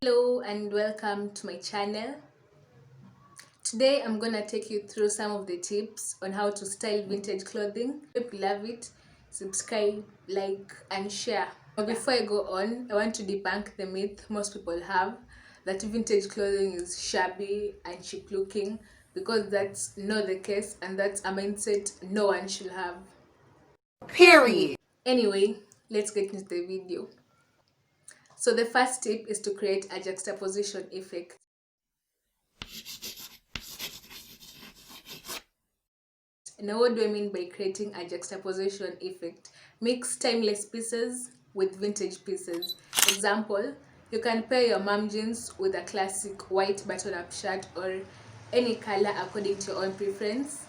Hello and welcome to my channel. Today I'm gonna take you through some of the tips on how to style vintage clothing. If you love it, subscribe, like and share. But before I go on, I want to debunk the myth most people have that vintage clothing is shabby and cheap looking, because that's not the case and that's a mindset no one should have. Period. Anyway, let's get into the video. So the first tip is to create a juxtaposition effect. Now, what do I mean by creating a juxtaposition effect? Mix timeless pieces with vintage pieces. Example, you can pair your mom jeans with a classic white button-up shirt or any color according to your own preference.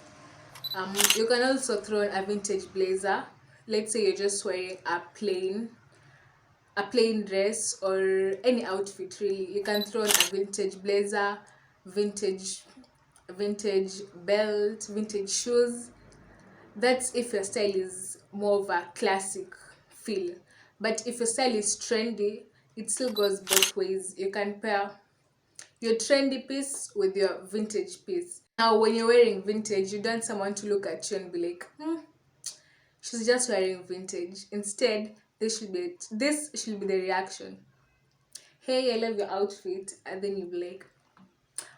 You can also throw on a vintage blazer. Let's say you're just wearing a plain dress or any outfit really. You can throw on a vintage blazer, vintage vintage belt, vintage shoes. That's if your style is more of a classic feel. But if your style is trendy, it still goes both ways. You can pair your trendy piece with your vintage piece. Now, when you're wearing vintage, you don't want someone to look at you and be like, she's just wearing vintage. Instead, this should be the reaction. Hey, I love your outfit, and then you be like,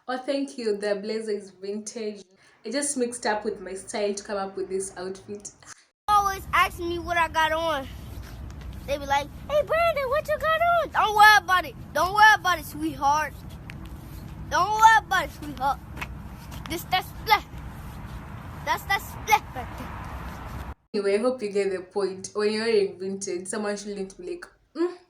oh, thank you. The blazer is vintage. I just mixed up with my style to come up with this outfit. Always asking me what I got on. They be like, "Hey Brandon, what you got on?" Don't worry about it. Don't worry about it, sweetheart. Don't worry about it, sweetheart. That's splat. That's splat right there. Anyway, I hope you get the point. When you're wearing vintage, someone shouldn't be like,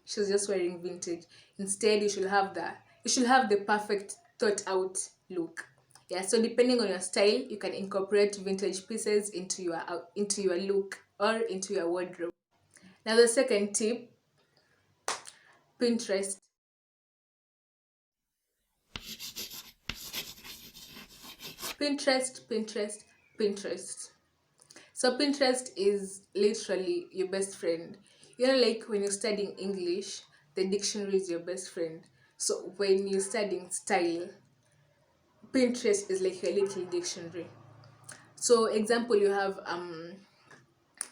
she's just wearing vintage. Instead, you should have the perfect thought out look. Yeah, so depending on your style, you can incorporate vintage pieces into your look or into your wardrobe. Now the second tip, Pinterest. Pinterest, Pinterest, Pinterest. So Pinterest is literally your best friend. Like when you're studying English, the dictionary is your best friend. So when you're studying style, Pinterest is like your little dictionary. So example, you have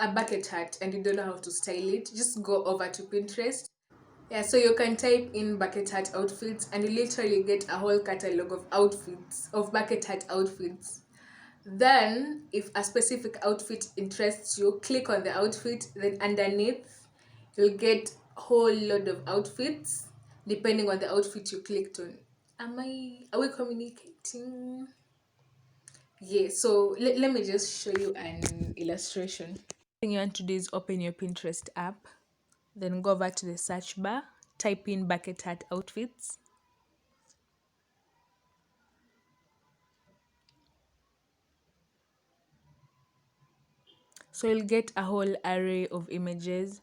a bucket hat and you don't know how to style it, just go over to Pinterest. Yeah, so you can type in bucket hat outfits and you literally get a whole catalog of outfits, of bucket hat outfits. Then, if a specific outfit interests you, click on the outfit, then underneath, you'll get a whole load of outfits depending on the outfit you clicked on. Are we communicating? Yeah, so let me just show you an illustration. Thing you want to do is open your Pinterest app, then go over to the search bar, type in bucket hat outfits. So you'll get a whole array of images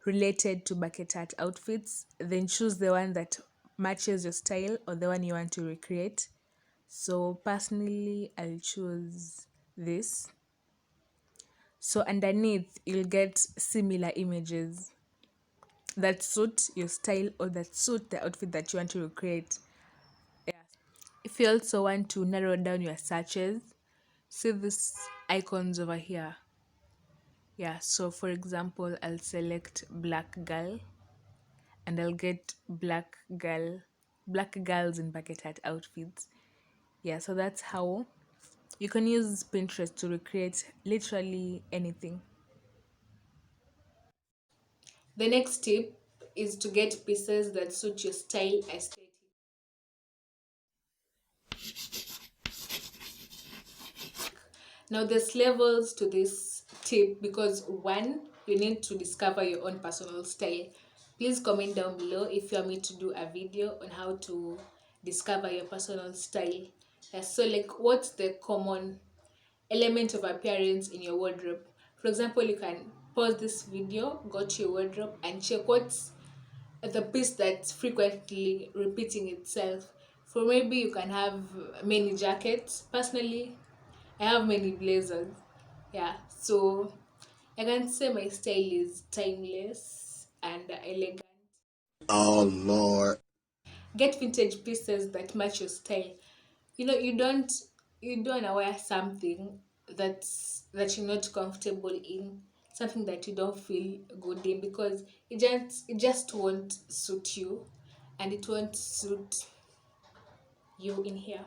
related to bucket hat outfits. Then choose the one that matches your style or the one you want to recreate. So personally, I'll choose this. So underneath, you'll get similar images that suit your style or that suit the outfit that you want to recreate. Yeah. If you also want to narrow down your searches, see these icons over here. Yeah, so for example, I'll select black girl and I'll get black girls in bucket hat outfits. Yeah, so that's how you can use Pinterest to recreate literally anything. The next tip is to get pieces that suit your style aesthetic. Now, there's levels to this tip because one, you need to discover your own personal style. Please comment down below if you want me to do a video on how to discover your personal style. So, like, what's the common element of appearance in your wardrobe? For example, you can pause this video, go to your wardrobe, and check what's the piece that's frequently repeating itself. For maybe you can have many jackets. Personally, I have many blazers. Yeah, so I can say my style is timeless and elegant. Oh Lord. Get vintage pieces that match your style. You don't wear something that you're not comfortable in, something that you don't feel good in, because it just won't suit you, and it won't suit you in here.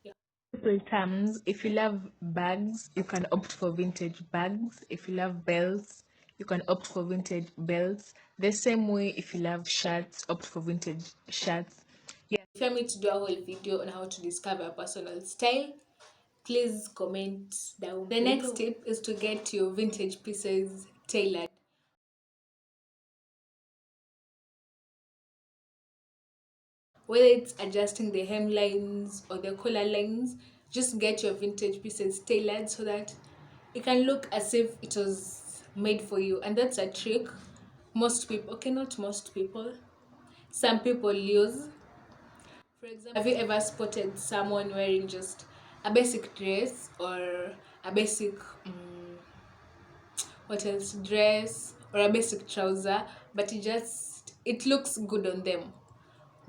Yeah. Simple terms, if you love bags, you can opt for vintage bags. If you love belts, you can opt for vintage belts. The same way, if you love shirts, opt for vintage shirts. Yeah, if you want me to do a whole video on how to discover a personal style, please comment down below. The next tip is to get your vintage pieces tailored. Whether it's adjusting the hemlines or the collar lines, just get your vintage pieces tailored so that it can look as if it was made for you. And that's a trick most people, okay, not most people, some people use. For example, have you ever spotted someone wearing just a basic dress or a basic what else, dress or a basic trouser, but it looks good on them?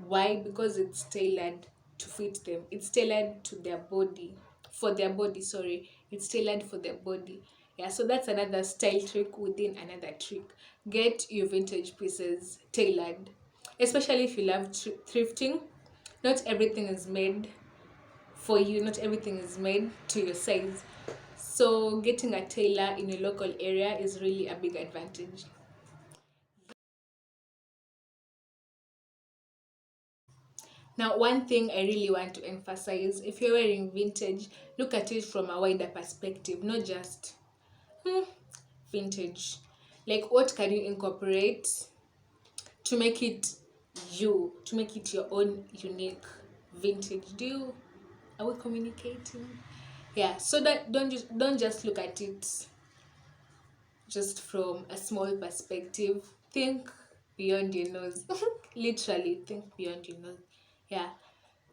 Why? Because it's tailored to fit them. It's tailored to their body, for their body, sorry. It's tailored for their body. Yeah, so that's another style trick within another trick. Get your vintage pieces tailored, especially if you love thrifting. Not everything is made for you, not everything is made to your size. So getting a tailor in your local area is really a big advantage. Now, one thing I really want to emphasize, if you're wearing vintage, look at it from a wider perspective, not just vintage. Like, what can you incorporate to make it to make it your own unique vintage? Are we communicating? Yeah, so that don't just look at it just from a small perspective. Think beyond your nose. Literally, think beyond your nose. Yeah.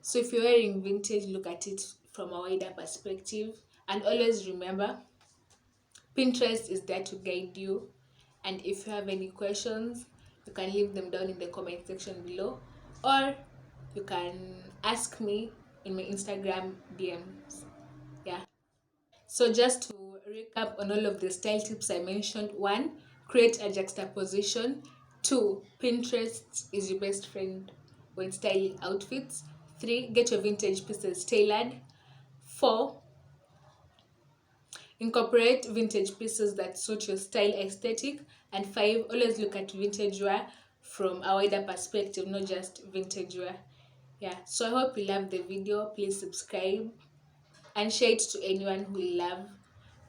So if you're wearing vintage, look at it from a wider perspective. And always remember, Pinterest is there to guide you. And if you have any questions, you can leave them down in the comment section below. Or you can ask me in my Instagram DMs. Yeah. So just to recap on all of the style tips I mentioned: 1, create a juxtaposition. 2, Pinterest is your best friend when styling outfits. 3, get your vintage pieces tailored. 4, incorporate vintage pieces that suit your style aesthetic. And 5, always look at vintage wear from a wider perspective, not just vintage wear. Yeah, so I hope you loved the video. Please subscribe and share it to anyone who will love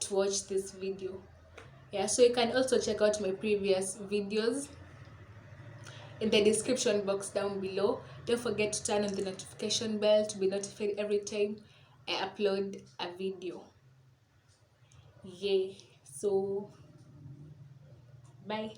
to watch this video. Yeah, so you can also check out my previous videos in the description box down below. Don't forget to turn on the notification bell to be notified every time I upload a video. Yay. So bye.